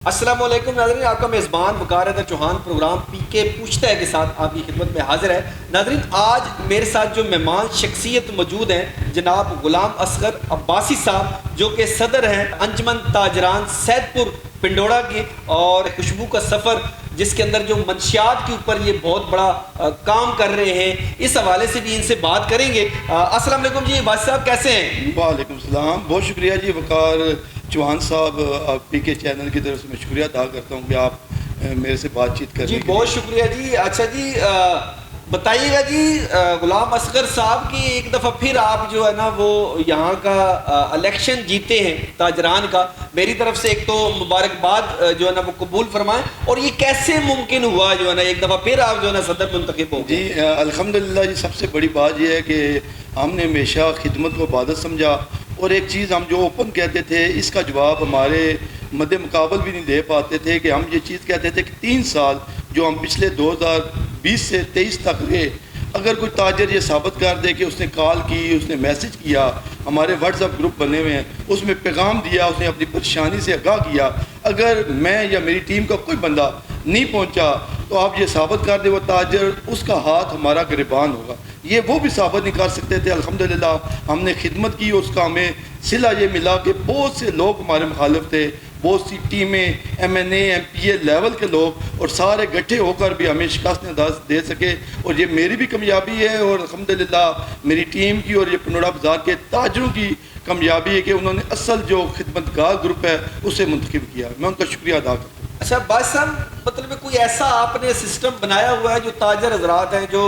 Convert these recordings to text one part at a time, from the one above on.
السلام علیکم ناظرین، آپ کا میزبان وقار حیدر چوہان پروگرام پی کے پوچھتا ہے کے ساتھ آپ کی خدمت میں حاضر ہے۔ ناظرین، آج میرے ساتھ جو مہمان شخصیت موجود ہیں جناب غلام اصغر عباسی صاحب، جو کہ صدر ہیں انجمن تاجران سید پور پنڈورا کی، اور خوشبو کا سفر جس کے اندر جو منشیات کے اوپر یہ بہت بڑا کام کر رہے ہیں، اس حوالے سے بھی ان سے بات کریں گے۔ السلام علیکم جی عباسی صاحب، کیسے ہیں؟ وعلیکم السلام، بہت شکریہ جی وقار چوہان صاحب، آپ پی کے چینل کی طرف سے میں شکریہ ادا کرتا ہوں کہ آپ میرے سے بات چیت کرنے جی بہت شکریہ جی۔ اچھا جی، بتائیے گا جی، غلام اصغر صاحب کی ایک دفعہ پھر آپ جو ہے نا وہ یہاں کا الیکشن جیتے ہیں تاجران کا، میری طرف سے ایک تو مبارکباد جو ہے نا وہ قبول فرمائیں، اور یہ کیسے ممکن ہوا جو ہے نا ایک دفعہ پھر آپ جو ہے نا صدر منتخب ہو؟ جی الحمدللہ جی، سب سے بڑی بات یہ ہے کہ ہم نے ہمیشہ خدمت کو عبادت سمجھا، اور ایک چیز ہم جو اوپن کہتے تھے اس کا جواب ہمارے مد مقابل بھی نہیں دے پاتے تھے، کہ ہم یہ چیز کہتے تھے کہ 3 سال جو ہم پچھلے 2020 سے 23 تک رہے، اگر کوئی تاجر یہ ثابت کر دے کہ اس نے کال کی، اس نے میسج کیا، ہمارے واٹس ایپ گروپ بنے ہوئے ہیں، اس میں پیغام دیا، اس نے اپنی پریشانی سے آگاہ کیا، اگر میں یا میری ٹیم کا کوئی بندہ نہیں پہنچا تو آپ یہ ثابت کر دیں وہ تاجر، اس کا ہاتھ ہمارا گریبان ہوگا۔ یہ وہ بھی ثابت نہیں کر سکتے تھے۔ الحمدللہ ہم نے خدمت کی، اس کا ہمیں صلہ یہ ملا کہ بہت سے لوگ ہمارے مخالف تھے، بہت سی ٹیمیں، M N A M P A level کے لوگ، اور سارے گٹھے ہو کر بھی ہمیں شکست دے سکے، اور یہ میری بھی کامیابی ہے، اور الحمدللہ میری ٹیم کی اور یہ پنڈورا بازار کے تاجروں کی کامیابی ہے کہ انہوں نے اصل جو خدمتگار گروپ ہے اسے منتخب کیا۔ میں ان کا شکریہ ادا کرتا ہوں۔ اچھا باس صاحب، مطلب کوئی ایسا آپ نے سسٹم بنایا ہوا ہے جو تاجر حضرات ہیں جو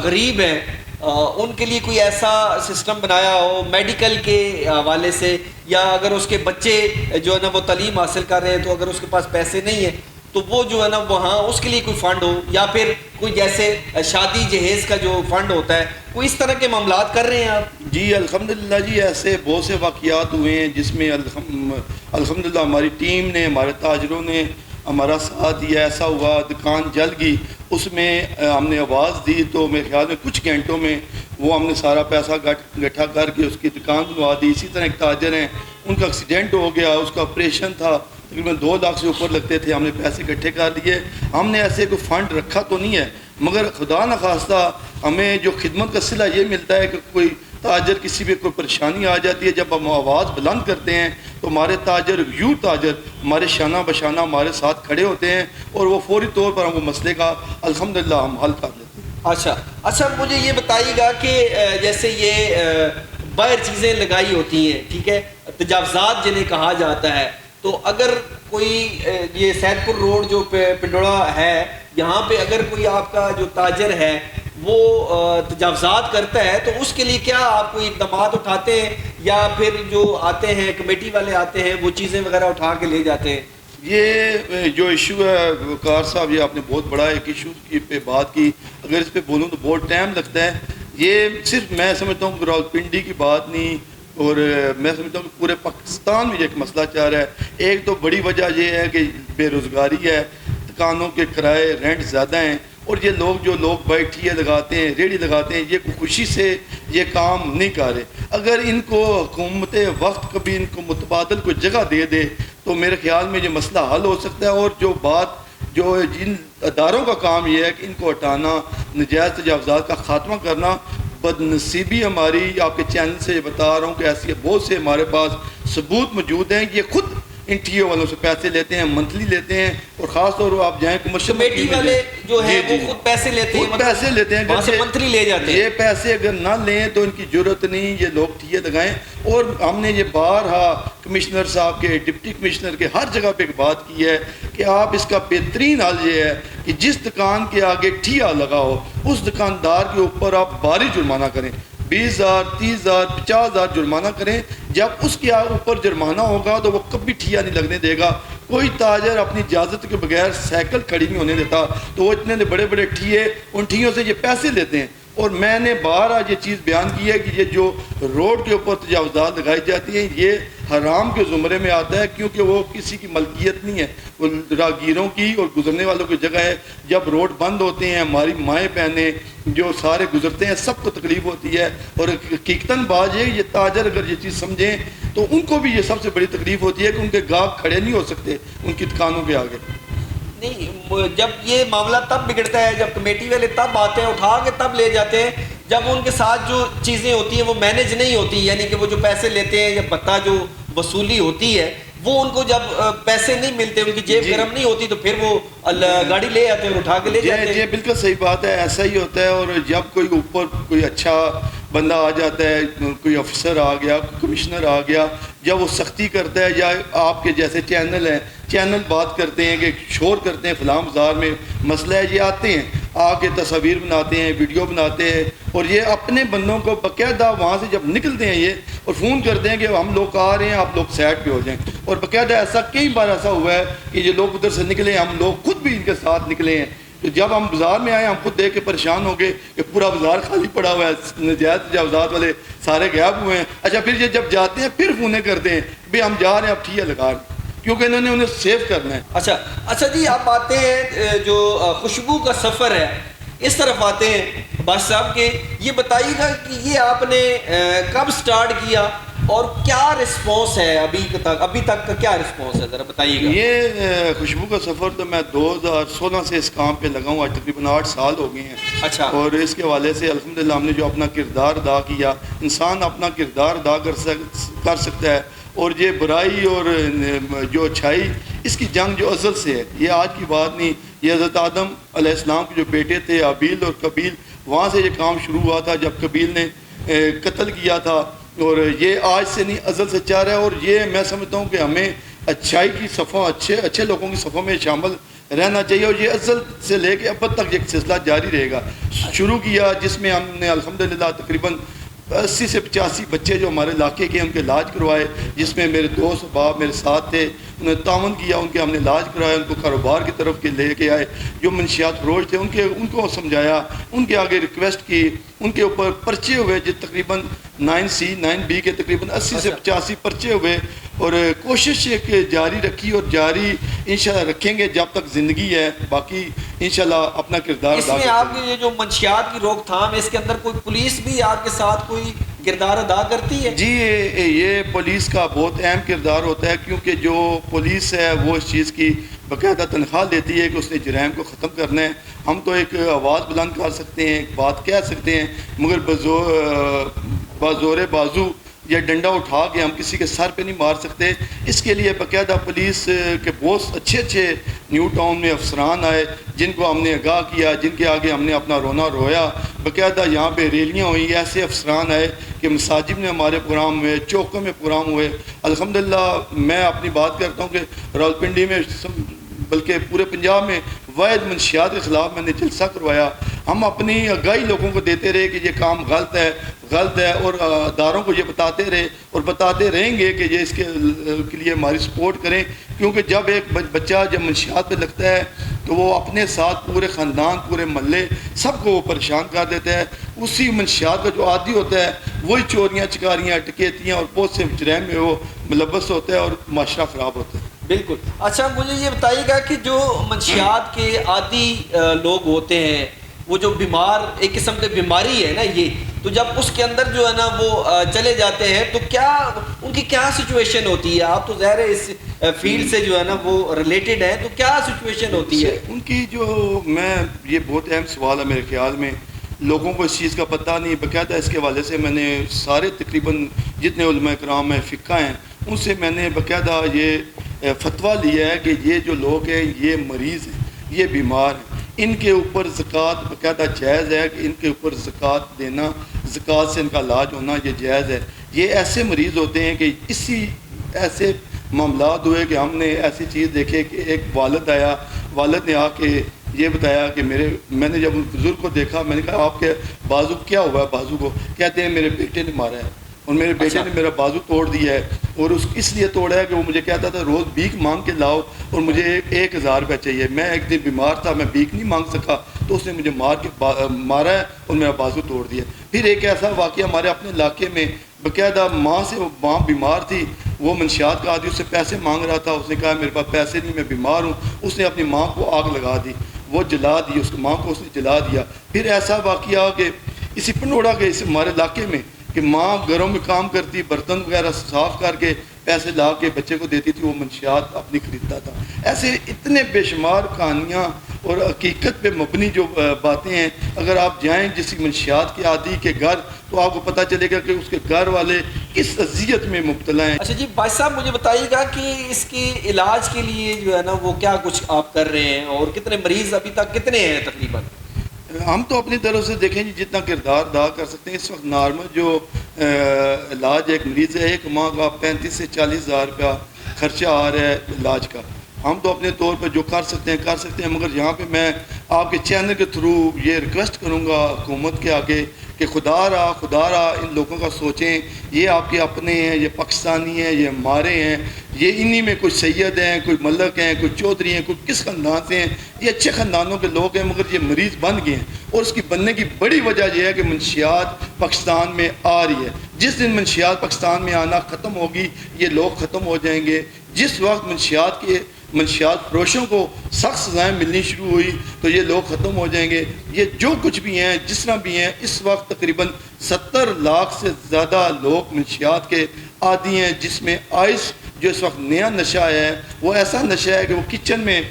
غریب ہیں ان کے لیے کوئی ایسا سسٹم بنایا ہو میڈیکل کے حوالے سے، یا اگر اس کے بچے جو ہے نا وہ تعلیم حاصل کر رہے ہیں تو اگر اس کے پاس پیسے نہیں ہیں تو وہ جو ہے نا وہاں اس کے لیے کوئی فنڈ ہو، یا پھر کوئی جیسے شادی جہیز کا جو فنڈ ہوتا ہے، کوئی اس طرح کے معاملات کر رہے ہیں آپ؟ جی الحمدللہ جی، ایسے بہت سے واقعات ہوئے ہیں جس میں الحمدللہ ہماری ٹیم نے، ہمارے تاجروں نے ہمارا ساتھ دیا۔ ایسا ہوا دکان جل گئی، اس میں ہم نے آواز دی تو میرے خیال میں کچھ گھنٹوں میں وہ ہم نے سارا پیسہ اکٹھا کر کے اس کی دکان بنوا دی۔ اسی طرح ایک تاجر ہیں، ان کا ایکسیڈنٹ ہو گیا، اس کا آپریشن تھا، تقریباً 2 لاکھ سے اوپر لگتے تھے، ہم نے پیسے اکٹھے کر دیے۔ ہم نے ایسے کوئی فنڈ رکھا تو نہیں ہے، مگر خدا نخواستہ ہمیں جو خدمت کا صلہ یہ ملتا ہے کہ کوئی تاجر کسی پہ کوئی پریشانی آ جاتی ہے، جب ہم آواز بلند کرتے ہیں تو ہمارے تاجر ہمارے شانہ بشانہ ہمارے ساتھ کھڑے ہوتے ہیں، اور وہ فوری طور پر ہم وہ مسئلے کا الحمدللہ ہم حل کر لیتے ہیں۔ اچھا مجھے یہ بتائیے گا کہ جیسے یہ باہر چیزیں لگائی ہوتی ہیں، ٹھیک ہے، تجاوزات جنہیں کہا جاتا ہے، تو اگر کوئی یہ سید پور روڈ جو پنڈورا ہے، یہاں پہ اگر کوئی آپ کا جو تاجر ہے وہ تجاوزات کرتا ہے تو اس کے لیے کیا آپ کوئی اقدامات اٹھاتے ہیں، یا پھر جو آتے ہیں کمیٹی والے آتے ہیں وہ چیزیں وغیرہ اٹھا کے لے جاتے ہیں؟ یہ جو ایشو ہے وقار صاحب، یہ آپ نے بہت بڑا ایک ایشو پہ بات کی، اگر اس پہ بولوں تو بہت ٹائم لگتا ہے۔ یہ صرف میں سمجھتا ہوں کہ راولپنڈی کی بات نہیں، اور میں سمجھتا ہوں کہ پورے پاکستان میں یہ ایک مسئلہ چل رہا ہے۔ ایک تو بڑی وجہ یہ ہے کہ بے روزگاری ہے، دکانوں کے کرائے رینٹ زیادہ ہیں، اور یہ لوگ ٹھیے لگاتے ہیں، ریڑھی لگاتے ہیں، یہ خوشی سے یہ کام نہیں کر رہے۔ اگر ان کو حکومت وقت کبھی ان کو متبادل کوئی جگہ دے دے تو میرے خیال میں یہ مسئلہ حل ہو سکتا ہے۔ اور جو جن اداروں کا کام یہ ہے کہ ان کو ہٹانا، نجائز تجاوزات کا خاتمہ کرنا، بدنصیبی ہماری آپ کے چینل سے بتا رہا ہوں کہ ایسی بہت سے ہمارے پاس ثبوت موجود ہیں، یہ خود ان ٹیو والوں سے پیسے لیتے ہیں، منتھلی لیتے ہیں، اور خاص طور پر آپ جائیں کمیٹی والے جو ہیں وہ خود پیسے لیتے ہیں، پیسے لیتے ہیں، وہاں سے منتھلی لے جاتے ہیں۔ یہ پیسے اگر نہ لیں تو ان کی ضرورت نہیں، یہ لوگ ٹھیے لگائیں۔ اور ہم نے یہ بارہا کمشنر صاحب کے، ڈپٹی کمشنر کے، ہر جگہ پہ ایک بات کی ہے کہ آپ اس کا بہترین حل یہ ہے کہ جس دکان کے آگے ٹھیا لگا ہو اس دکاندار کے اوپر آپ بھاری جرمانہ کریں، 20,000 30,000 50,000 جرمانہ کریں۔ جب اس کے اوپر جرمانہ ہوگا تو وہ کبھی ٹھیا نہیں لگنے دے گا۔ کوئی تاجر اپنی اجازت کے بغیر سائیکل کھڑی نہیں ہونے دیتا، تو وہ اتنے بڑے بڑے ٹھیے، ان ٹھیوں سے یہ پیسے لیتے ہیں۔ اور میں نے باہر یہ چیز بیان کی ہے کہ یہ جو روڈ کے اوپر تجاوزات لگائی جاتی ہیں، یہ حرام کے زمرے میں آتا ہے، کیونکہ وہ کسی کی ملکیت نہیں ہے، وہ راہگیروں کی اور گزرنے والوں کی جگہ ہے۔ جب روڈ بند ہوتے ہیں، ہماری مائیں بہنیں جو سارے گزرتے ہیں، سب کو تکلیف ہوتی ہے، اور حقیقتاً بات یہ تاجر اگر یہ چیز سمجھیں تو ان کو بھی یہ سب سے بڑی تکلیف ہوتی ہے کہ ان کے گاہک کھڑے نہیں ہو سکتے ان کی دکانوں کے آگے۔ نہیں، جب یہ معاملہ تب بگڑتا ہے جب کمیٹی والے تب آتے ہیں، اٹھا کے تب لے جاتے ہیں جب ان کے ساتھ جو چیزیں ہوتی ہیں وہ مینیج نہیں ہوتی، یعنی کہ وہ جو پیسے لیتے ہیں یا بتہ جو وصولی ہوتی ہے وہ ان کو جب پیسے نہیں ملتے، ان کی جیب گرم نہیں ہوتی، تو پھر وہ گاڑی لے آتے ہیں اور اٹھا کے لے جاتے ہیں۔ جی بالکل صحیح بات ہے، ایسا ہی ہوتا ہے۔ اور جب کوئی اوپر کوئی اچھا بندہ آ جاتا ہے، کوئی افسر آ گیا، کوئی کمشنر آ گیا، جب وہ سختی کرتا ہے، یا آپ کے جیسے چینل ہیں، چینل بات کرتے ہیں کہ شور کرتے ہیں فلاں بازار میں مسئلہ ہے، یہ آتے ہیں آ کے تصاویر بناتے ہیں، ویڈیو بناتے ہیں، اور یہ اپنے بندوں کو باقاعدہ وہاں سے جب نکلتے ہیں یہ اور فون کرتے ہیں کہ ہم لوگ آ رہے ہیں، آپ لوگ سائڈ پہ ہو جائیں۔ اور باقاعدہ ایسا کئی بار ایسا ہوا ہے کہ یہ لوگ ادھر سے نکلے، ہم لوگ خود بھی ان کے ساتھ نکلے ہیں۔ تو جب ہم بازار میں آئے، ہم خود دیکھ کے پریشان ہو گئے کہ پورا بازار خالی پڑا ہوا ہے، نجائز تجاوزات والے سارے غائب ہوئے ہیں۔ اچھا پھر یہ جب جاتے ہیں پھر فونیں کرتے ہیں بھی ہم جا رہے ہیں، اب ٹھیک ہے لگا رہے ہیں، کیونکہ انہوں نے انہیں سیو کرنا ہے۔ اچھا جی، آپ آتے ہیں جو خوشبو کا سفر ہے اس طرف آتے ہیں باش صاحب کے، یہ بتائیے گا کہ یہ آپ نے کب سٹارٹ کیا اور کیا رسپانس ہے ابھی تک کا کیا رسپانس ہے، ذرا بتائیے گا۔ یہ خوشبو کا سفر تو میں 2016 سے اس کام پہ لگا ہوں، آج تقریباً 8 سال ہو گئے ہیں۔ اچھا۔ اور اس کے حوالے سے الحمدللہ ہم نے جو اپنا کردار ادا کیا، انسان اپنا کردار ادا کر سکتا ہے، اور یہ برائی اور جو اچھائی اس کی جنگ جو ازل سے ہے، یہ آج کی بات نہیں، یہ حضرت آدم علیہ السلام کے جو بیٹے تھے حابیل اور قابیل، وہاں سے یہ کام شروع ہوا تھا جب قابیل نے قتل کیا تھا، اور یہ آج سے نہیں ازل سے چاہ رہا ہے۔ اور یہ میں سمجھتا ہوں کہ ہمیں اچھائی کی صفوں، اچھے لوگوں کی صفوں میں شامل رہنا چاہیے، اور یہ ازل سے لے کے اب تک یہ سلسلہ جاری رہے گا۔ شروع کیا جس میں ہم نے الحمدللہ تقریباً 80 سے 85 بچے جو ہمارے علاقے کے ان کے علاج کروائے، جس میں میرے دوست باپ میرے ساتھ تھے، انہوں نے تعاون کیا، ان کے ہم نے علاج کرایا، ان کو کاروبار کی طرف لے کے آئے، جو منشیات فروش تھے ان کو سمجھایا، ان کے آگے ریکویسٹ کی، ان کے اوپر پرچے ہوئے جو تقریباً 9C 9B کے تقریباً 80 سے 85 پرچے ہوئے، اور کوشش ایک جاری رکھی اور جاری انشاءاللہ رکھیں گے جب تک زندگی ہے، باقی انشاءاللہ اپنا کردار اس میں آپ کی یہ جو منشیات کی روک تھام ہے، اس کے اندر کوئی پولیس بھی آپ کے ساتھ کوئی کردار ادا کرتی ہے؟ جی یہ پولیس کا بہت اہم کردار ہوتا ہے، کیونکہ جو پولیس ہے وہ اس چیز کی باقاعدہ تنخواہ دیتی ہے کہ اس نے جرائم کو ختم کرنا ہے۔ ہم تو ایک آواز بلند کر سکتے ہیں، ایک بات کہہ سکتے ہیں، مگر بازور بازو یا ڈنڈا اٹھا کے ہم کسی کے سر پہ نہیں مار سکتے۔ اس کے لیے باقاعدہ پولیس کے بہت اچھے نیو ٹاؤن میں افسران آئے، جن کو ہم نے آگاہ کیا، جن کے آگے ہم نے اپنا رونا رویا، باقاعدہ یہاں پہ ریلیاں ہوئیں، ایسے افسران آئے کہ مساجد میں ہمارے پروگرام ہوئے، چوکوں میں پروگرام ہوئے۔ الحمدللہ میں اپنی بات کرتا ہوں کہ راولپنڈی میں بلکہ پورے پنجاب میں واحد منشیات کے خلاف میں نے جلسہ کروایا۔ ہم اپنی آگاہی لوگوں کو دیتے رہے کہ یہ کام غلط ہے، اور اداروں کو یہ بتاتے رہے اور بتاتے رہیں گے کہ یہ اس کے لیے ہماری سپورٹ کریں، کیونکہ جب ایک بچہ جب منشیات پہ لگتا ہے تو وہ اپنے ساتھ پورے خاندان، پورے محلے سب کو وہ پریشان کر دیتا ہے۔ اسی منشیات کا جو عادی ہوتا ہے وہی چوریاں چکاریاں ڈکیتیاں اور بہت سے جرائم میں وہ ملوث ہوتا ہے اور معاشرہ خراب ہوتا ہے۔ بالکل۔ اچھا مجھے یہ بتائیے گا کہ جو منشیات کے عادی لوگ ہوتے ہیں، وہ جو بیمار، ایک قسم کی بیماری ہے نا یہ، تو جب اس کے اندر جو ہے نا وہ چلے جاتے ہیں تو کیا ان کی کیا سچویشن ہوتی ہے؟ آپ تو ظاہر ہے اس فیلڈ سے جو ہے نا وہ ریلیٹڈ ہیں، تو کیا سچویشن ہوتی ہے ان کی؟ یہ بہت اہم سوال ہے میرے خیال میں، لوگوں کو اس چیز کا پتہ نہیں۔ باقاعدہ اس کے حوالے سے میں نے سارے تقریباً جتنے علماء کرام ہیں، فقہ ہیں، ان سے میں نے باقاعدہ یہ فتویٰ لیا ہے کہ یہ جو لوگ ہیں یہ مریض ہیں، یہ بیمار ہیں، ان کے اوپر زکوٰۃ باقاعدہ جائز ہے کہ ان کے اوپر زکوٰۃ دینا، زکوٰۃ سے ان کا علاج ہونا یہ جائز ہے۔ یہ ایسے مریض ہوتے ہیں کہ ایسے معاملات ہوئے کہ ہم نے ایسی چیز دیکھے کہ ایک والد آیا، والد نے آ کے یہ بتایا کہ میں نے جب بزرگ کو دیکھا، میں نے کہا آپ کے بازو کیا ہوا ہے؟ بازو کو کہتے ہیں میرے بیٹے نے مارا ہے، اور میرے بیٹے نے میرا بازو توڑ دیا ہے، اور اس لیے توڑا ہے کہ وہ مجھے کہتا تھا روز بھیک مانگ کے لاؤ اور مجھے 1000 روپے چاہیے۔ میں ایک دن بیمار تھا، میں بھیک نہیں مانگ سکا، تو اس نے مجھے مارا ہے اور میرا بازو توڑ دیا۔ پھر ایک ایسا واقعہ ہمارے اپنے علاقے میں، باقاعدہ ماں بیمار تھی، وہ منشیات کا عادی اس سے پیسے مانگ رہا تھا، اس نے کہا میرے پاس پیسے نہیں، میں بیمار ہوں، اس نے اپنی ماں کو آگ لگا دی، وہ جلا دی، اس ماں کو اس نے جلا دیا۔ پھر ایسا واقعہ کہ اسی پنوڑا کے اس ہمارے علاقے میں کہ ماں گھروں میں کام کرتی، برتن وغیرہ صاف کر کے پیسے لا کے بچے کو دیتی تھی، وہ منشیات اپنی خریدتا تھا۔ ایسے اتنے بے شمار کہانیاں اور حقیقت پہ مبنی جو باتیں ہیں، اگر آپ جائیں کسی منشیات کے عادی کے گھر تو آپ کو پتہ چلے گا کہ اس کے گھر والے کس اذیت میں مبتلا ہیں۔ اچھا جی بھائی صاحب، مجھے بتائیے گا کہ اس کے علاج کے لیے جو ہے نا وہ کیا کچھ آپ کر رہے ہیں، اور کتنے مریض ابھی تک کتنے ہیں تقریباً؟ ہم تو اپنی طرف سے دیکھیں جی جتنا کردار ادا کر سکتے ہیں۔ اس وقت نارمل جو علاج ایک مریض ہے، ایک ماہ کا 35 سے 40 ہزار روپیہ خرچہ آ رہا ہے علاج کا۔ ہم تو اپنے طور پر جو کر سکتے ہیں، مگر یہاں پہ میں آپ کے چینل کے تھرو یہ ریکویسٹ کروں گا حکومت کے آگے کہ خدا را ان لوگوں کا سوچیں، یہ آپ کے اپنے ہیں، یہ پاکستانی ہیں، یہ ہمارے ہیں، یہ انہی میں کوئی سید ہیں، کوئی ملک ہیں، کوئی چودھری ہیں، کوئی کس خاندان سے ہیں، یہ اچھے خاندانوں کے لوگ ہیں، مگر یہ مریض بن گئے ہیں۔ اور اس کی بننے کی بڑی وجہ یہ ہے کہ منشیات پاکستان میں آ رہی ہے۔ جس دن منشیات پاکستان میں آنا ختم ہوگی، یہ لوگ ختم ہو جائیں گے۔ جس وقت منشیات فروشوں کو سخت سزائیں ملنی شروع ہوئی تو یہ لوگ ختم ہو جائیں گے۔ یہ جو کچھ بھی ہیں، جس طرح بھی ہیں، اس وقت تقریباً 70 لاکھ سے زیادہ لوگ منشیات کے عادی ہیں، جس میں آئس جو اس وقت نیا نشہ ہے، وہ ایسا نشہ ہے کہ وہ کچن میں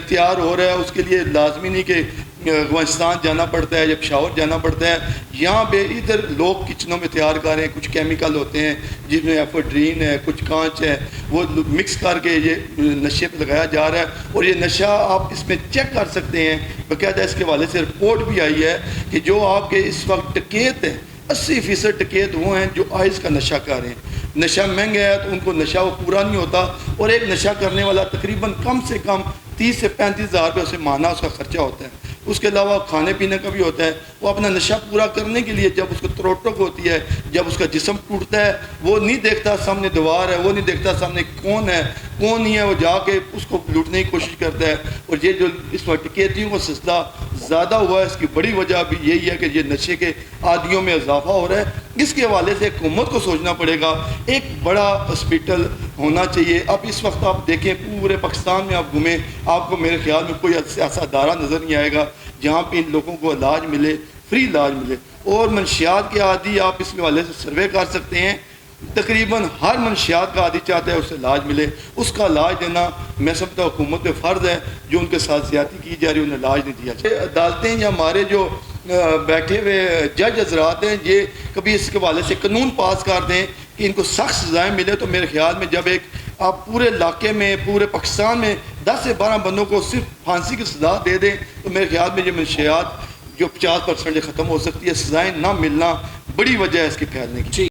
تیار ہو رہا ہے۔ اس کے لیے لازمی نہیں کہ افغانستان جانا پڑتا ہے یا پشاور جانا پڑتا ہے، یہاں پہ ادھر لوگ کچنوں میں تیار کر رہے ہیں۔ کچھ کیمیکل ہوتے ہیں جس میں ایفیڈرین ہے، کچھ کانچ ہے، وہ مکس کر کے یہ نشے پہ لگایا جا رہا ہے۔ اور یہ نشہ آپ اس میں چیک کر سکتے ہیں، باقاعدہ اس کے حوالے سے رپورٹ بھی آئی ہے کہ جو آپ کے اس وقت ٹکیت ہیں، 80% ٹکیت وہ ہیں جو آئس کا نشہ کر رہے ہیں۔ نشہ مہنگا ہے تو ان کو نشہ وہ پورا نہیں ہوتا، اور ایک نشہ کرنے والا تقریباً کم سے کم 30 سے 35 ہزار روپے اسے ماہانہ اس کا خرچہ ہوتا ہے۔ اس کے علاوہ کھانے پینے کا بھی ہوتا ہے۔ وہ اپنا نشہ پورا کرنے کے لیے جب اس کو تروٹک ہوتی ہے، جب اس کا جسم ٹوٹتا ہے، وہ نہیں دیکھتا سامنے دیوار ہے، وہ نہیں دیکھتا سامنے کون ہے کون نہیں ہے، وہ جا کے اس کو لوٹنے کی کوشش کرتا ہے۔ اور یہ جو اس وقت ٹکیتیوں کا سلسلہ زیادہ ہوا ہے، اس کی بڑی وجہ بھی یہی ہے کہ یہ نشے کے عادیوں میں اضافہ ہو رہا ہے۔ اس کے حوالے سے حکومت کو سوچنا پڑے گا، ایک بڑا ہاسپٹل ہونا چاہیے۔ اب اس وقت آپ دیکھیں پورے پاکستان میں آپ گھومیں، آپ کو میرے خیال میں کوئی ایسا ادارہ نظر نہیں آئے گا جہاں پہ ان لوگوں کو علاج ملے، فری علاج ملے۔ اور منشیات کے عادی آپ اس کے حوالے سے سروے کر سکتے ہیں، تقریباً ہر منشیات کا عادی چاہتا ہے اسے علاج ملے۔ اس کا علاج دینا میں سمجھتا ہوں حکومت پہ فرض ہے۔ جو ان کے ساتھ زیادتی کی جا رہی ہے انہیں علاج نہیں دیا جائے۔ عدالتیں یا ہمارے جو بیٹھے ہوئے جج حضرات ہیں، یہ کبھی اس کے حوالے سے قانون پاس کر دیں کہ ان کو سخت سزائیں ملے، تو میرے خیال میں جب ایک آپ پورے علاقے میں، پورے پاکستان میں 10 سے 12 بندوں کو صرف پھانسی کی سزا دے دیں تو میرے خیال میں یہ منشیات جو 50% ختم ہو سکتی ہے۔ سزائیں نہ ملنا بڑی وجہ ہے اس کے پھیلنے کی۔